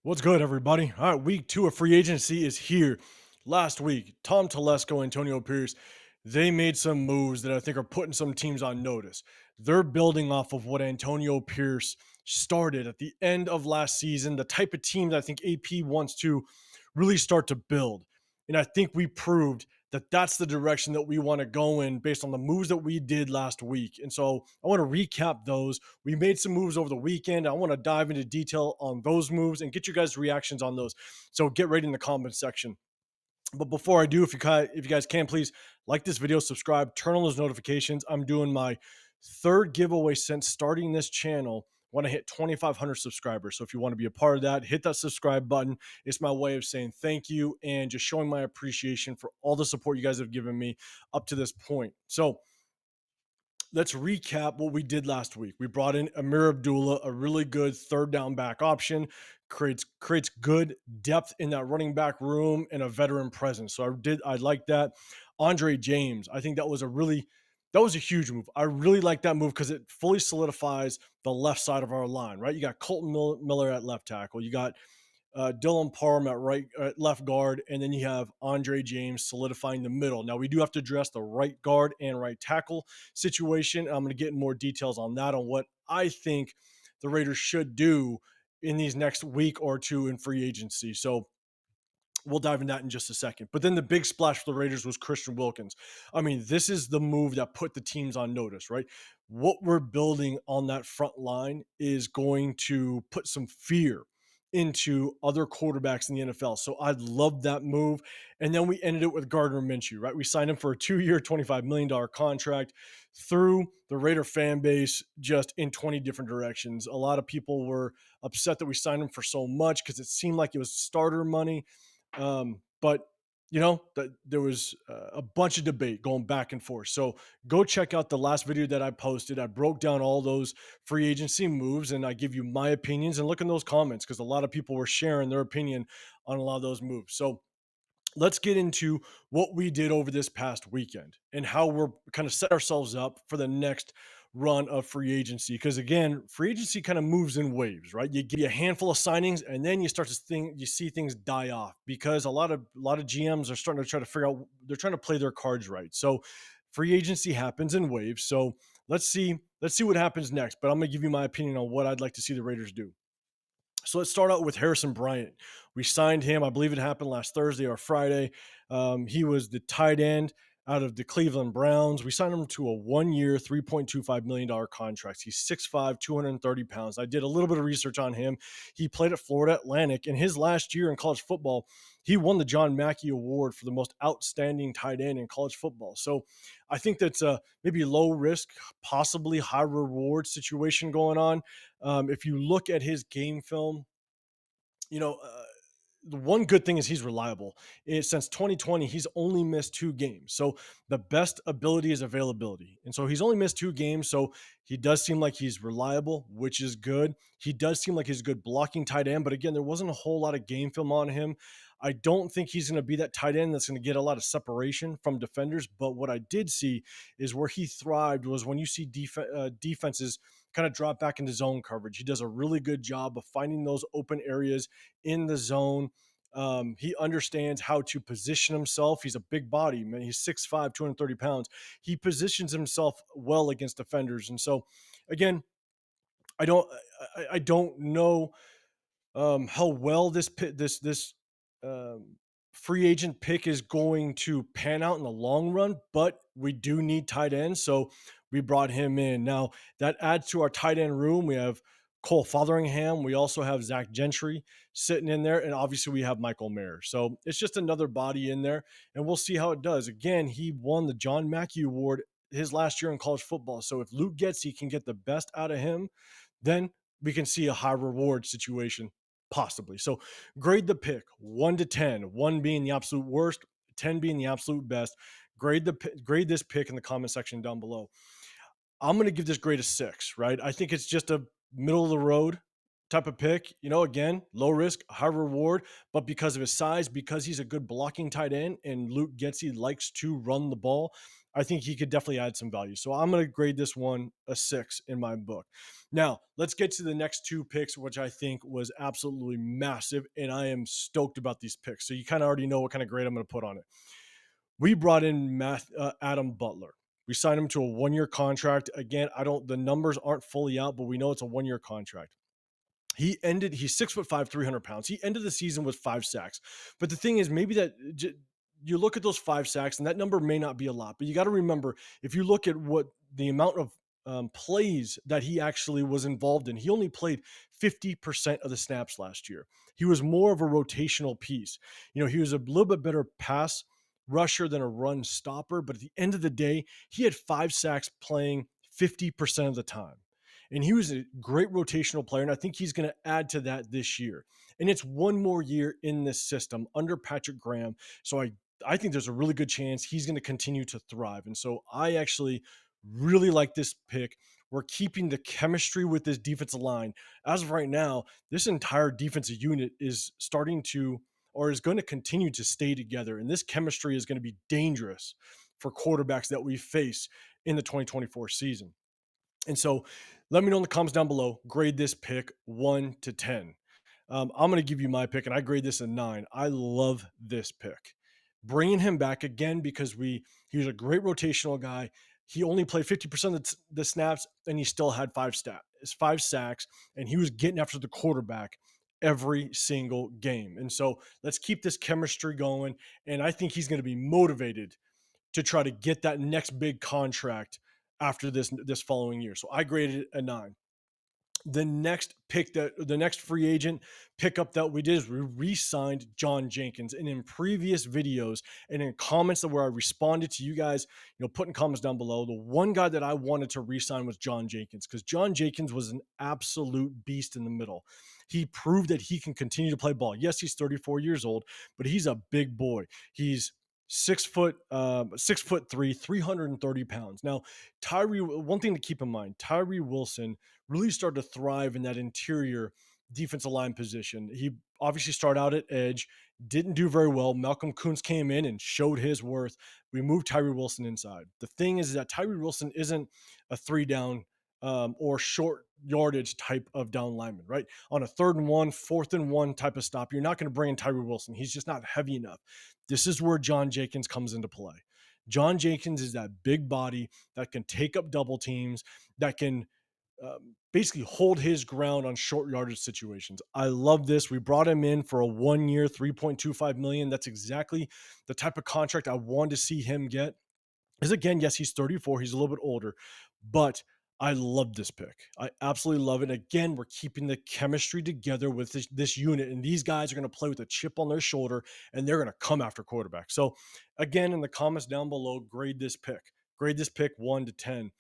What's good, everybody? All right, week two of free agency is here. Last week, Tom Telesco, Antonio Pierce, they made some moves that I think are putting some teams on notice. They're building off of what Antonio Pierce started at the end of last season, the type of team that I think AP wants to really start to build. And I think we proved that that's the direction that we want to go in based on the moves that we did last week. And so I want to recap those. We made some moves over the weekend. I want to dive into detail on those moves and get you guys' reactions on those. So get ready in the comment section. But before I do, if you guys can, please like this video, subscribe, turn on those notifications. I'm doing my third giveaway since starting this channel. I want to hit 2,500 subscribers. So if you want to be a part of that, hit that subscribe button. It's my way of saying thank you and just showing my appreciation for all the support you guys have given me up to this point. So let's recap what we did last week. We brought in Amir Abdullah, a really good third down back option, creates good depth in that running back room and a veteran presence. So I like that. Andre James, I think that was a huge move. I really like that move because it fully solidifies the left side of our line, right? You got Colton Miller at left tackle. You got Dylan Parham at left guard, and then you have Andre James solidifying the middle. Now we do have to address the right guard and right tackle situation. I'm going to get in more details on that on what I think the Raiders should do in these next week or two in free agency. So we'll dive into that in just a second. But then the big splash for the Raiders was Christian Wilkins. I mean, this is the move that put the teams on notice, right? What we're building on that front line is going to put some fear into other quarterbacks in the NFL. So I love that move. And then we ended it with Gardner Minshew, right? We signed him for a 2 year, $25 million contract through the Raider fan base just in 20 different directions. A lot of people were upset that we signed him for so much because it seemed like it was starter money, but there was a bunch of debate going back and forth. So go check out the last video that I posted. I broke down all those free agency moves and I give you my opinions, and look in those comments because a lot of people were sharing their opinion on a lot of those moves. So let's get into what we did over this past weekend and how we're kind of set ourselves up for the next run of free agency. Because again, free agency kind of moves in waves, right? You get a handful of signings, and then you see things die off because a lot of GMs are starting to try to figure out, they're trying to play their cards right. So free agency happens in waves. So let's see what happens next. But I'm gonna give you my opinion on what I'd like to see the Raiders do. So let's start out with Harrison Bryant. We signed him. I believe it happened last Thursday or Friday. He was the tight end out of the Cleveland Browns. We signed him to a 1 year, $3.25 million contract. He's 6'5, 230 pounds. I did a little bit of research on him. He played at Florida Atlantic. In his last year in college football, he won the John Mackey Award for the most outstanding tight end in college football. So I think that's a maybe low risk, possibly high reward situation going on. If you look at his game film, you know, the one good thing is he's reliable. Since 2020, he's only missed 2 games. So the best ability is availability. And so he's only missed 2 games. So he does seem like he's reliable, which is good. He does seem like he's a good blocking tight end. But again, there wasn't a whole lot of game film on him. I don't think he's going to be that tight end that's going to get a lot of separation from defenders. But what I did see is where he thrived was when you see defenses kind of drop back into zone coverage. He does a really good job of finding those open areas in the zone. He understands how to position himself. He's a big body, man. He's 6'5, 230 pounds. He positions himself well against defenders. And so, again, I don't know how well this free agent pick is going to pan out in the long run, but we do need tight ends, so we brought him in. Now that adds to our tight end room. We have Cole Fotheringham. We also have Zach Gentry sitting in there, and obviously we have Michael Mayer. So it's just another body in there, and we'll see how it does. Again, he won the John Mackey Award his last year in college football. So if Luke Getsy can get the best out of him, then we can see a high reward situation possibly. So grade the pick 1 to 10, 1 being the absolute worst, 10 being the absolute best. Grade this pick in the comment section down below. I'm going to give this grade a 6, right? I think it's just a middle of the road type of pick. Again, low risk, high reward, but because of his size, because he's a good blocking tight end and Luke Getsy likes to run the ball, I think he could definitely add some value. So I'm going to grade this one a 6 in my book. Now, let's get to the next two picks, which I think was absolutely massive. And I am stoked about these picks. So you kind of already know what kind of grade I'm going to put on it. We brought in Adam Butler. We signed him to a 1 year contract. Again, the numbers aren't fully out, but we know it's a 1 year contract. He's 6'5", 300 pounds. He ended the season with 5 sacks. But the thing is, maybe you look at those 5 sacks, and that number may not be a lot, but you got to remember, if you look at what the amount of plays that he actually was involved in, he only played 50% of the snaps last year. He was more of a rotational piece. He was a little bit better pass rusher than a run stopper, but at the end of the day, he had 5 sacks playing 50% of the time. And he was a great rotational player. And I think he's going to add to that this year. And it's one more year in this system under Patrick Graham. So I think there's a really good chance he's going to continue to thrive. And so I actually really like this pick. We're keeping the chemistry with this defensive line. As of right now, this entire defensive unit is starting to, or is going to continue to stay together. And this chemistry is going to be dangerous for quarterbacks that we face in the 2024 season. And so let me know in the comments down below, grade this pick 1 to 10. I'm going to give you my pick, and I grade this a 9. I love this pick. Bringing him back again because he was a great rotational guy. He only played 50% of the snaps, and he still had 5 sacks, and he was getting after the quarterback every single game. And so let's keep this chemistry going, and I think he's going to be motivated to try to get that next big contract after this following year. So I graded it a 9. The next free agent pickup that we did is we re-signed John Jenkins. And in previous videos and in comments that where I responded to you guys, putting comments down below, the one guy that I wanted to re-sign was John Jenkins, because John Jenkins was an absolute beast in the middle. He proved that he can continue to play ball. Yes, he's 34 years old, but he's a big boy. He's 6'3", 330 pounds. Now, one thing to keep in mind, Tyree Wilson really started to thrive in that interior defensive line position. He obviously started out at edge, didn't do very well. Malcolm Kuntz came in and showed his worth. We moved Tyree Wilson inside. The thing is that Tyree Wilson isn't a 3 down or short yardage type of down lineman, right? On a 3rd and 1, 4th and 1 type of stop, you're not going to bring in Tyree Wilson. He's just not heavy enough. This is where John Jenkins comes into play. John Jenkins is that big body that can take up double teams, that can basically hold his ground on short yardage situations. I love this. We brought him in for a 1 year, 3.25 million. That's exactly the type of contract I wanted to see him get. Because again, yes, he's 34. He's a little bit older, but I love this pick. I absolutely love it. Again, we're keeping the chemistry together with this unit, and these guys are going to play with a chip on their shoulder, and they're going to come after quarterback. So, again, in the comments down below, grade this pick. Grade this pick 1 to 10.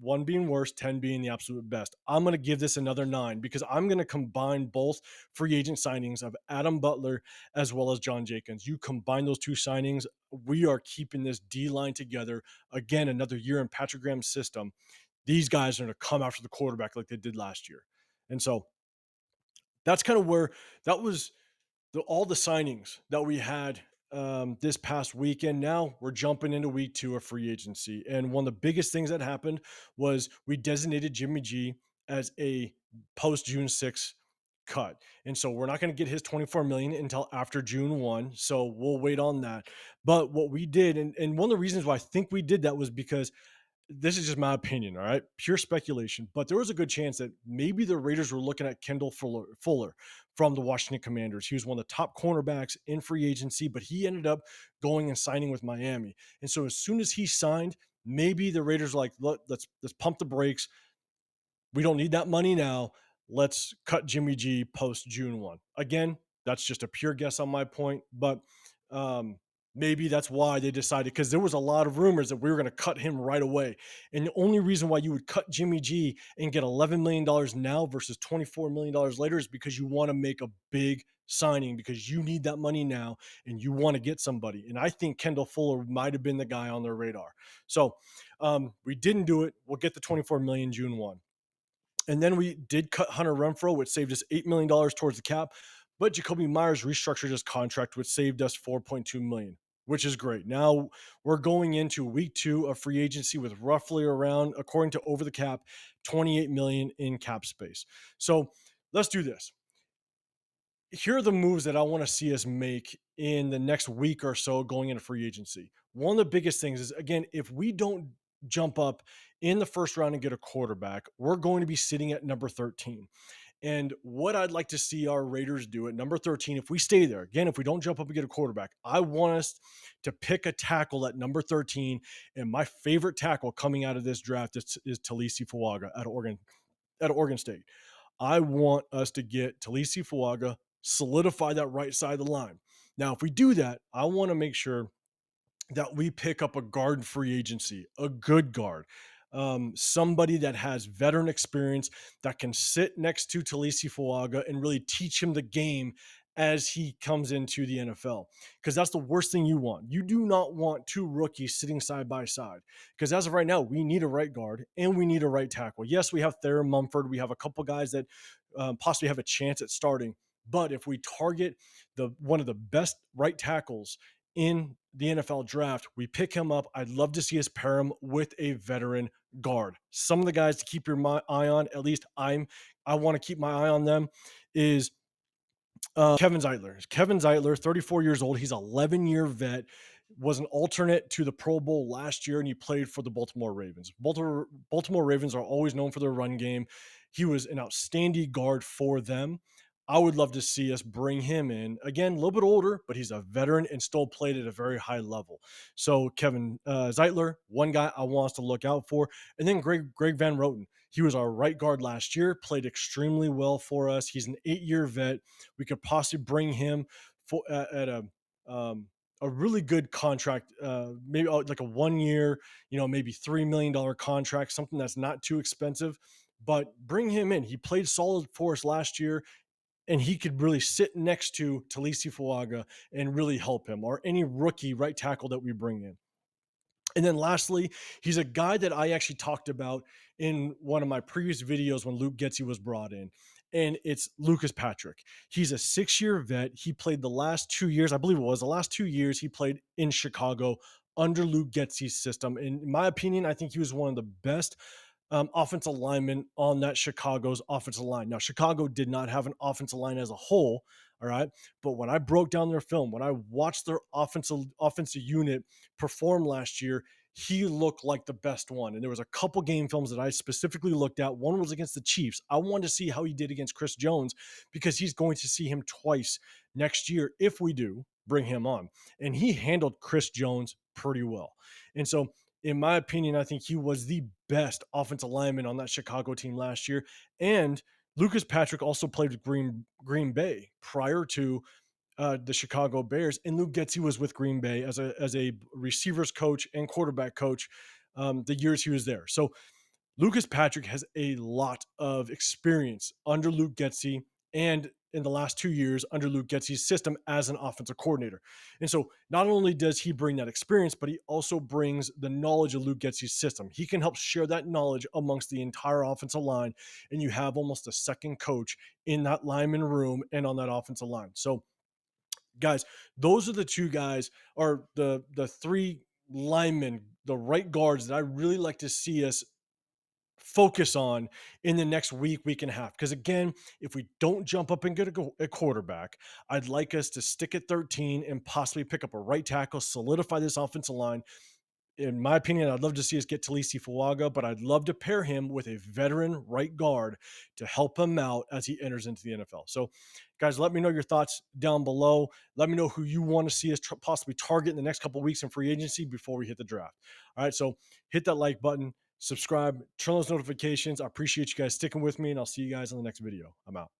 1 being worst, 10 being the absolute best. I'm going to give this another 9 because I'm going to combine both free agent signings of Adam Butler as well as John Jenkins. You combine those two signings, we are keeping this D line together. Again, another year in Patrick Graham's system. These guys are going to come after the quarterback like they did last year. And so that's kind of where that was all the signings that we had this past weekend. Now we're jumping into week 2 of free agency. And one of the biggest things that happened was we designated Jimmy G as a post June 6th cut. And so we're not going to get his 24 million until after June 1. So we'll wait on that. But what we did, and one of the reasons why I think we did that was because this is just my opinion, all right? Pure speculation. But there was a good chance that maybe the Raiders were looking at Kendall Fuller from the Washington Commanders. He was one of the top cornerbacks in free agency, but he ended up going and signing with Miami. And so as soon as he signed, maybe the Raiders were like, look, let's pump the brakes. We don't need that money now. Let's cut Jimmy G post June 1. Again, that's just a pure guess on my point, but maybe that's why they decided, because there was a lot of rumors that we were going to cut him right away. And the only reason why you would cut Jimmy G and get $11 million now versus $24 million later is because you want to make a big signing, because you need that money now and you want to get somebody. And I think Kendall Fuller might have been the guy on their radar. So we didn't do it. We'll get the 24 million June 1. And then we did cut Hunter Renfrow, which saved us $8 million towards the cap. But Jacoby Myers restructured his contract, which saved us $4.2 million. which is great. Now we're going into week 2 of free agency with roughly around, according to Over the Cap, 28 million in cap space. So let's do this. Here are the moves that I want to see us make in the next week or so going into free agency. One of the biggest things is, again, if we don't jump up in the first round and get a quarterback, we're going to be sitting at number 13. And what I'd like to see our Raiders do at number 13, if we stay there, again, if we don't jump up and get a quarterback, I want us to pick a tackle at number 13. And my favorite tackle coming out of this draft is Talisi Fuaga out of Oregon State. I want us to get Talisi Fuaga, solidify that right side of the line. Now, if we do that, I want to make sure that we pick up a guard free agency, a good guard, somebody that has veteran experience that can sit next to Talisi Fuaga and really teach him the game as he comes into the NFL. Because that's the worst thing you want. You do not want two rookies sitting side by side. Because as of right now, we need a right guard and we need a right tackle. Yes, we have Thayer Mumford. We have a couple guys that possibly have a chance at starting. But if we target the one of the best right tackles in the NFL draft, we pick him up. I'd love to see us pair him with a veteran guard. Some of the guys to keep your eye on, at least I want to keep my eye on them, is Kevin Zeitler. Kevin Zeitler, 34 years old. He's an 11-year vet, was an alternate to the Pro Bowl last year, and he played for the Baltimore Ravens. Baltimore Ravens are always known for their run game. He was an outstanding guard for them. I would love to see us bring him in. Again, a little bit older, but he's a veteran and still played at a very high level. So Kevin Zeitler, one guy I want us to look out for. And then Greg Van Roten. He was our right guard last year, played extremely well for us. He's an 8-year vet. We could possibly bring him for at um, a really good contract, maybe like a 1 year, maybe $3 million contract, something that's not too expensive. But bring him in. He played solid for us last year, and he could really sit next to Talisi Fuaga and really help him, or any rookie right tackle that we bring in. And then lastly, he's a guy that I actually talked about in one of my previous videos when Luke Getsy was brought in. And it's Lucas Patrick. He's a 6-year vet. He played the last 2 years, I believe it was the last 2 years, he played in Chicago under Luke Getsy's system. And in my opinion, I think he was one of the best offensive linemen on that Chicago's offensive line. Now, Chicago did not have an offensive line as a whole, all right. But when I broke down their film, when I watched their offensive unit perform last year, he looked like the best one. And there was a couple game films that I specifically looked at. One was against the Chiefs. I wanted to see how he did against Chris Jones, because he's going to see him twice next year if we do bring him on. And he handled Chris Jones pretty well. And so, in my opinion, I think he was the best offensive lineman on that Chicago team last year. And Lucas Patrick also played with Green Bay prior to the Chicago Bears, and Luke Getsy was with Green Bay as a receivers coach and quarterback coach the years he was there. So Lucas Patrick has a lot of experience under Luke Getsy, and in the last 2 years under Luke Getsy's system as an offensive coordinator. And so not only does he bring that experience, but he also brings the knowledge of Luke Getsy's system. He can help share that knowledge amongst the entire offensive line, and you have almost a second coach in that lineman room and on that offensive line. So guys, those are the two guys, or the three linemen, the right guards that I really like to see us focus on in the next week and a half. Because again, if we don't jump up and get a quarterback, I'd like us to stick at 13 and possibly pick up a right tackle, solidify this offensive line. In my opinion, I'd love to see us get Talisi Fuaga, but I'd love to pair him with a veteran right guard to help him out as he enters into the NFL. So, guys, let me know your thoughts down below. Let me know who you want to see us possibly target in the next couple of weeks in free agency before we hit the draft. All right, so hit that like button, subscribe, turn those notifications. I appreciate you guys sticking with me, and I'll see you guys in the next video. I'm out.